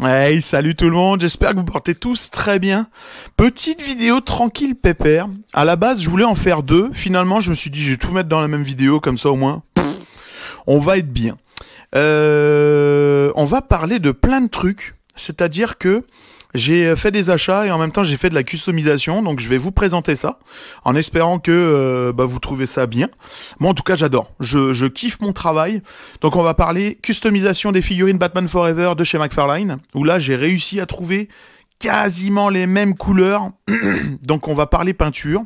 Hey, salut tout le monde, j'espère que vous portez tous très bien. Petite vidéo tranquille pépère. À la base, je voulais en faire deux. Finalement, je me suis dit, je vais tout mettre dans la même vidéo, comme ça au moins, on va être bien. On va parler de plein de trucs. C'est-à-dire que j'ai fait des achats et en même temps j'ai fait de la customisation, donc je vais vous présenter ça en espérant que vous trouvez ça bien. Moi en tout cas j'adore, je kiffe mon travail. Donc on va parler customisation des figurines Batman Forever de chez McFarlane, où là j'ai réussi à trouver quasiment les mêmes couleurs. Donc on va parler peinture.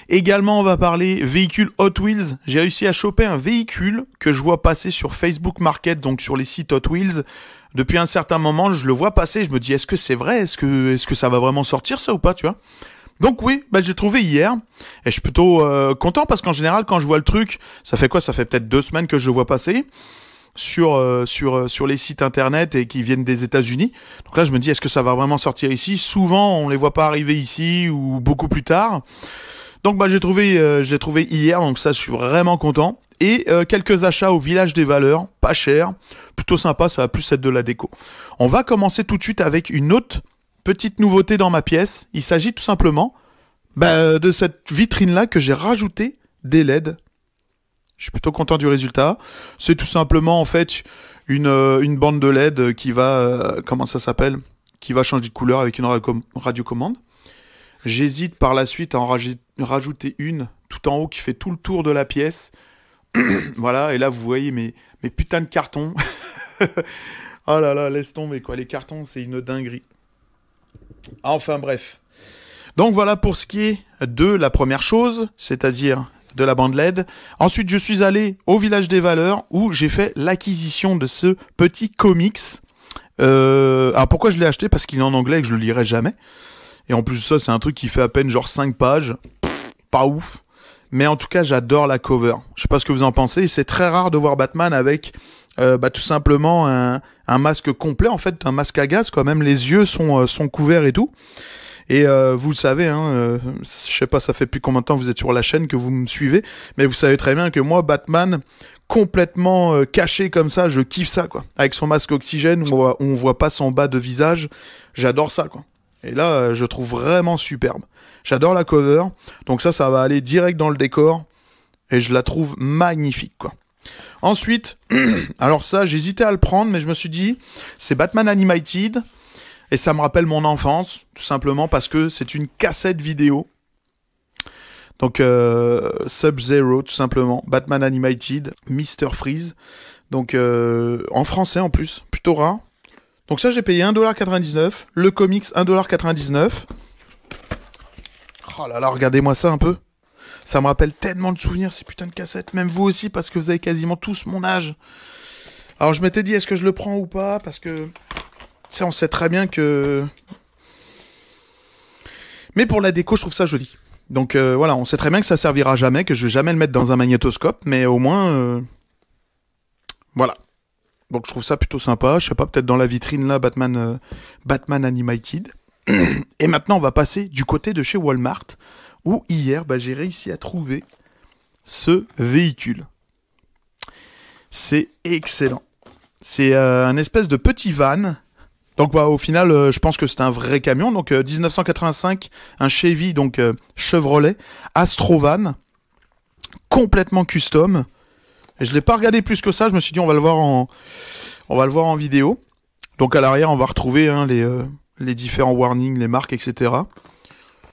Également, on va parler véhicule Hot Wheels. J'ai réussi à choper un véhicule que je vois passer sur Facebook Market, donc sur les sites Hot Wheels. Depuis un certain moment, je le vois passer, je me dis, est-ce que c'est vrai? Est-ce que ça va vraiment sortir, ça, ou pas, tu vois? Donc oui, j'ai trouvé hier, et je suis plutôt content, parce qu'en général, quand je vois le truc, ça fait quoi? Ça fait peut-être 2 semaines que je le vois passer sur les sites internet et qui viennent des États-Unis. Donc là, je me dis, est-ce que ça va vraiment sortir ici? Souvent, on les voit pas arriver ici, ou beaucoup plus tard. Donc j'ai trouvé hier, donc ça je suis vraiment content. Et quelques achats au Village des Valeurs, pas cher, plutôt sympa, ça va plus être de la déco. On va commencer tout de suite avec une autre petite nouveauté dans ma pièce. Il s'agit tout simplement de cette vitrine-là que j'ai rajouté des LED. Je suis plutôt content du résultat. C'est tout simplement en fait une bande de LED qui va, qui va changer de couleur avec une radiocommande. J'hésite par la suite à en rajouter une tout en haut qui fait tout le tour de la pièce. Voilà, et là vous voyez mes putains de cartons. Oh là là, laisse tomber quoi, les cartons c'est une dinguerie. Enfin bref. Donc voilà pour ce qui est de la première chose, c'est-à-dire de la bande LED. Ensuite je suis allé au Village des Valeurs où j'ai fait l'acquisition de ce petit comics. Alors pourquoi je l'ai acheté? Parce qu'il est en anglais et que je le lirai jamais. Et en plus de ça, c'est un truc qui fait à peine genre 5 pages. Pas ouf. Mais en tout cas, j'adore la cover. Je sais pas ce que vous en pensez. C'est très rare de voir Batman avec tout simplement un masque complet. En fait, un masque à gaz, quoi. Même les yeux sont couverts et tout. Et vous le savez, je sais pas, ça fait depuis combien de temps vous êtes sur la chaîne que vous me suivez. Mais vous savez très bien que moi, Batman, complètement caché comme ça, je kiffe ça, quoi. Avec son masque oxygène, où on voit pas son bas de visage. J'adore ça, quoi. Et là, je trouve vraiment superbe. J'adore la cover. Donc ça va aller direct dans le décor. Et je la trouve magnifique, quoi. Ensuite, alors ça, j'hésitais à le prendre, mais je me suis dit, c'est Batman Animated. Et ça me rappelle mon enfance, tout simplement parce que c'est une cassette vidéo. Donc, Sub-Zero, tout simplement. Batman Animated, Mr. Freeze. Donc, en français en plus, plutôt rare. Donc ça, j'ai payé 1,99$. Le comics, 1,99$. Oh là là, regardez-moi ça un peu. Ça me rappelle tellement de souvenirs, ces putains de cassettes. Même vous aussi, parce que vous avez quasiment tous mon âge. Alors je m'étais dit, est-ce que je le prends ou pas? Parce que, tu sais, on sait très bien que... Mais pour la déco, je trouve ça joli. Donc voilà, on sait très bien que ça servira jamais, que je vais jamais le mettre dans un magnétoscope. Mais au moins... Voilà. Donc je trouve ça plutôt sympa, je sais pas, peut-être dans la vitrine là, Batman Animated. Et maintenant on va passer du côté de chez Walmart, où hier j'ai réussi à trouver ce véhicule. C'est excellent. C'est un espèce de petit van. Donc au final je pense que c'est un vrai camion. Donc 1985, un Chevy, donc Chevrolet, Astrovan, complètement custom. Et je l'ai pas regardé plus que ça, je me suis dit on va le voir en vidéo. Donc à l'arrière on va retrouver les différents warnings, les marques, etc.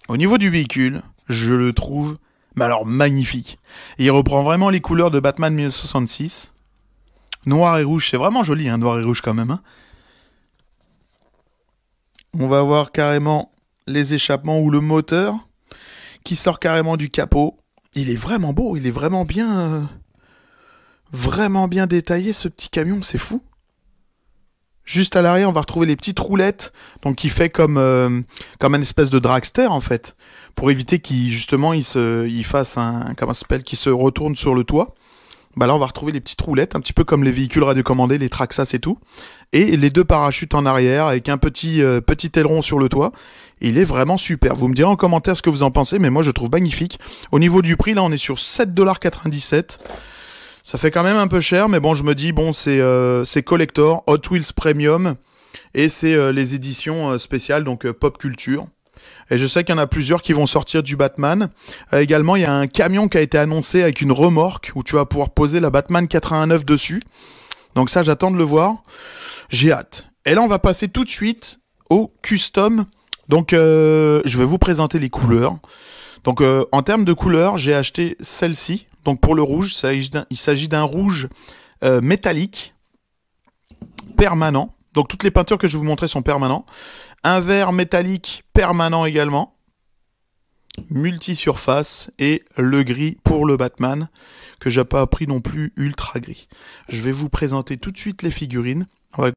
Au niveau du véhicule, je le trouve magnifique. Et il reprend vraiment les couleurs de Batman 1966. Noir et rouge, c'est vraiment joli, hein, noir et rouge quand même. Hein. On va voir carrément les échappements ou le moteur qui sort carrément du capot. Il est vraiment beau, il est vraiment bien... Vraiment bien détaillé ce petit camion, c'est fou. Juste à l'arrière, on va retrouver les petites roulettes, donc qui fait comme un espèce de dragster en fait, pour éviter qu'il justement il fasse qu'il se retourne sur le toit. Là on va retrouver les petites roulettes, un petit peu comme les véhicules radiocommandés, les Traxxas et tout, et les 2 parachutes en arrière avec un petit aileron sur le toit. Il est vraiment super. Vous me direz en commentaire ce que vous en pensez, mais moi je trouve magnifique. Au niveau du prix, là on est sur 7,97$. Ça fait quand même un peu cher, mais bon, je me dis, bon, c'est collector, Hot Wheels Premium. Et c'est les éditions spéciales, donc Pop Culture. Et je sais qu'il y en a plusieurs qui vont sortir du Batman. Également, il y a un camion qui a été annoncé avec une remorque où tu vas pouvoir poser la Batman 89 dessus. Donc ça, j'attends de le voir. J'ai hâte. Et là, on va passer tout de suite au custom. Donc, je vais vous présenter les couleurs. Donc, en termes de couleurs, j'ai acheté celle-ci. Donc, pour le rouge, il s'agit d'un rouge métallique, permanent. Donc, toutes les peintures que je vais vous montrer sont permanentes. Un vert métallique permanent également. Multi-surface. Et le gris pour le Batman, que j'ai pas pris non plus ultra gris. Je vais vous présenter tout de suite les figurines. Ouais.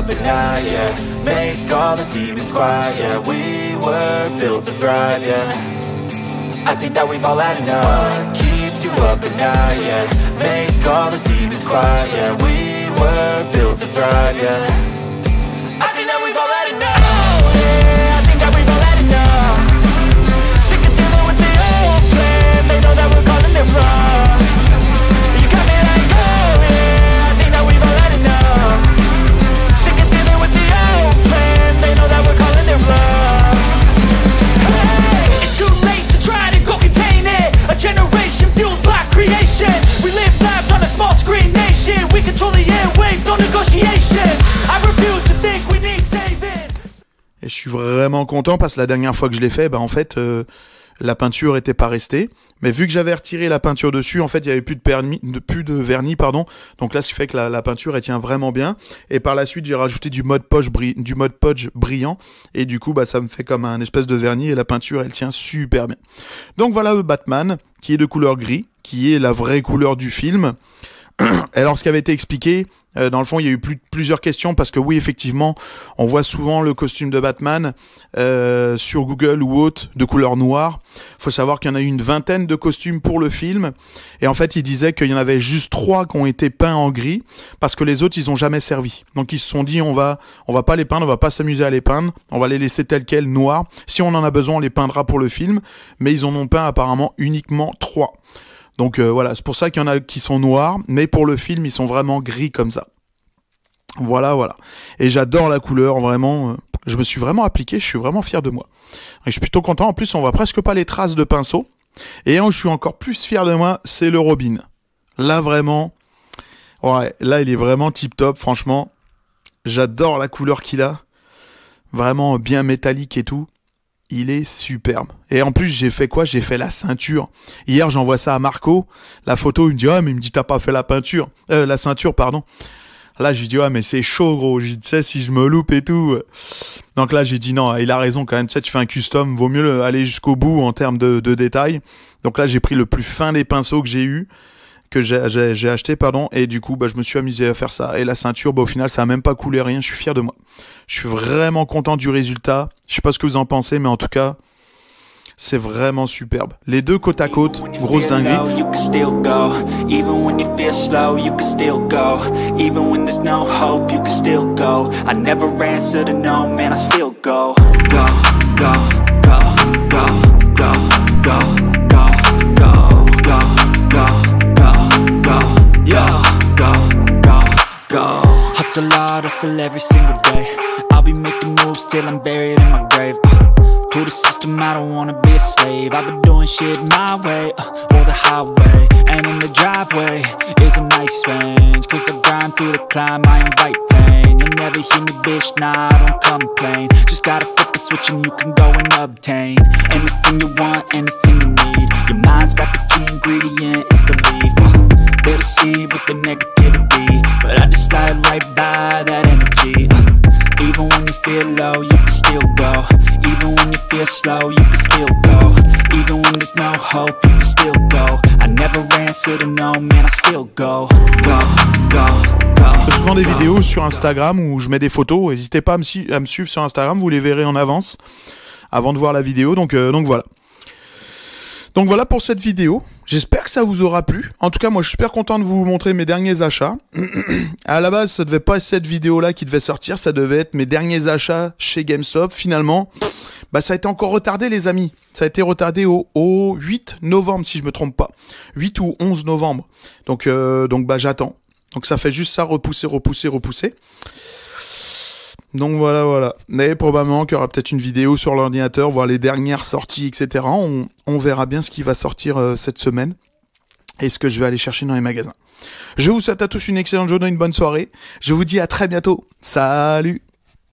But now, yeah, make all the demons quiet, yeah, we were built to thrive, yeah, I think that we've all had enough. What keeps you up at night, yeah, make all the demons quiet, yeah, we were built to thrive, yeah, I think that we've all had enough, yeah, I think that we've all had enough. Sick of dealing with the old plan, they know that we're calling it wrong. You got me like, oh yeah, I think that we've all had enough. It's too late to try to go contain it. A generation fueled by creation. We live lives on a small screen nation. We control the airwaves, no negotiation. I refuse to think we need saving. Et je suis vraiment content parce que la dernière fois que je l'ai fait, en fait, la peinture était pas restée. Mais vu que j'avais retiré la peinture dessus, en fait, il y avait plus de vernis, pardon. Donc là, ce qui fait que la peinture, elle tient vraiment bien. Et par la suite, j'ai rajouté du mode podge brillant. Et du coup, ça me fait comme un espèce de vernis et la peinture, elle tient super bien. Donc voilà le Batman, qui est de couleur gris, qui est la vraie couleur du film. Alors, ce qui avait été expliqué, dans le fond, il y a eu plusieurs questions parce que oui, effectivement, on voit souvent le costume de Batman sur Google ou autre de couleur noire. Faut savoir qu'il y en a eu une vingtaine de costumes pour le film et en fait, il disait qu'il y en avait juste 3 qui ont été peints en gris parce que les autres, ils ont jamais servi. Donc, ils se sont dit, on va pas les peindre, on va pas s'amuser à les peindre, on va les laisser tels quels noirs. Si on en a besoin, on les peindra pour le film, mais ils en ont peint apparemment uniquement 3. Donc voilà, c'est pour ça qu'il y en a qui sont noirs, mais pour le film, ils sont vraiment gris comme ça. Voilà. Et j'adore la couleur, vraiment. Je me suis vraiment appliqué, je suis vraiment fier de moi. Et je suis plutôt content, en plus, on voit presque pas les traces de pinceau. Et un où je suis encore plus fier de moi, c'est le Robin. Là, vraiment, ouais, là, il est vraiment tip-top, franchement. J'adore la couleur qu'il a. Vraiment bien métallique et tout. Il est superbe. Et en plus, j'ai fait quoi? J'ai fait la ceinture. Hier, j'envoie ça à Marco. La photo, il me dit, mais il me dit, t'as pas fait la ceinture, pardon. Là, je lui dis, mais c'est chaud, gros. Je dis, tu sais, si je me loupe et tout. Donc là, j'ai dit, non, il a raison quand même. Tu sais, tu fais un custom, vaut mieux aller jusqu'au bout en termes de détails. Donc là, j'ai pris le plus fin des pinceaux que j'ai eu. Que j'ai acheté, pardon, et du coup, je me suis amusé à faire ça. Et la ceinture, au final, ça a même pas coulé rien, je suis fier de moi. Je suis vraiment content du résultat. Je sais pas ce que vous en pensez, mais en tout cas, c'est vraiment superbe. Les deux côte à côte, grosse dinguerie. Hustle hard, hustle every single day. I'll be making moves till I'm buried in my grave. To the system, I don't wanna be a slave. I've been doing shit my way, or the highway. And in the driveway is a nice range. Cause I grind through the climb, I invite pain. You'll never hear me, bitch, nah, I don't complain. Just gotta flip the switch and you can go and obtain anything you want, anything you need. Your mind's got the key ingredient, it's belief. They'll deceive with the negativity, but I just slide right by that energy. Even when you feel low, you can still go. Even when you feel slow, you can still go. Even when there's no hope, you can still go. I never answer to no, man, I still go. Go, go, go. fais souvent des vidéos sur Instagram où je mets des photos. N'hésitez pas à me suivre sur Instagram, vous les verrez en avance avant de voir la vidéo. Donc voilà. Donc voilà pour cette vidéo. J'espère que ça vous aura plu. En tout cas, moi, je suis super content de vous montrer mes derniers achats. À la base, ça devait pas être cette vidéo-là qui devait sortir. Ça devait être mes derniers achats chez GameStop. Finalement, ça a été encore retardé, les amis. Ça a été retardé au 8 novembre, si je me trompe pas. 8 ou 11 novembre. Donc j'attends. Donc ça fait juste ça, repousser. Donc voilà. Mais probablement qu'il y aura peut-être une vidéo sur l'ordinateur, voir les dernières sorties, etc. On verra bien ce qui va sortir cette semaine et ce que je vais aller chercher dans les magasins. Je vous souhaite à tous une excellente journée, une bonne soirée. Je vous dis à très bientôt. Salut!